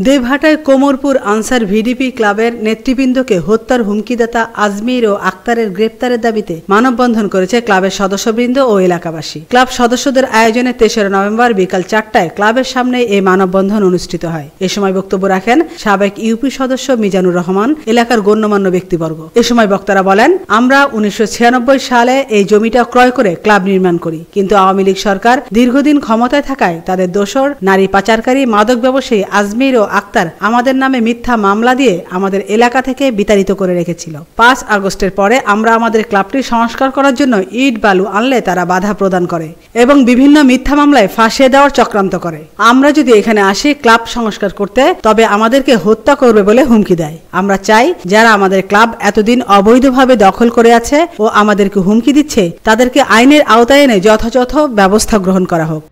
দেবহাটায় Komarpur answer VDP ক্লাবের নেতৃবৃন্দকে হত্যার হুমকিদাতা আজমির ও আক্তারের গ্রেপ্তারের দাবিতে মানববন্ধন করেছে ক্লাবের সদস্যবৃন্দ ও এলাকাবাসী। ক্লাব সদস্যদের আয়োজনে ৩রা নভেম্বর বিকাল ৪টায় ক্লাবের সামনে এই মানববন্ধন অনুষ্ঠিত হয়। এ সময় বক্তব্য রাখেন সাবেক ইউপি সদস্য মিজানুর রহমান, এলাকার গণ্যমান্য ব্যক্তিবর্গ। এ সময় বক্তারা বলেন, আমরা ১৯৯৬ সালে এই জমিটা ক্রয় করে ক্লাব নির্মাণ করি, কিন্তু আওয়ামী লীগ সরকার দীর্ঘদিন ক্ষমতায় থাকায় তাদের দোসর নারী পাচারকারী মাদক ব্যবসায়ী আজমির ও আক্তার আমাদের নামে মিথ্যা মামলা দিয়ে আমাদের এলাকা থেকে বিতাড়িত করে রেখেছিল। ৫ আগস্টের পরে আমরা আমাদের ক্লাবটি সংস্কার করার জন্য ইট বালু আনলে তারা বাধা প্রদান করে এবং বিভিন্ন মিথ্যা মামলায় ফাঁসিয়ে দেওয়ার চক্রান্ত করে। আমরা যদি এখানে আসি ক্লাব সংস্কার করতে, তবে আমাদেরকে হত্যা করবে বলে হুমকি দেয়। আমরা চাই যারা আমাদের ক্লাব এতদিন অবৈধভাবে দখল করে আছে ও আমাদেরকে হুমকি দিচ্ছে, তাদেরকে আইনের আওতায় এনে যথাযথ ব্যবস্থা গ্রহণ করা হোক।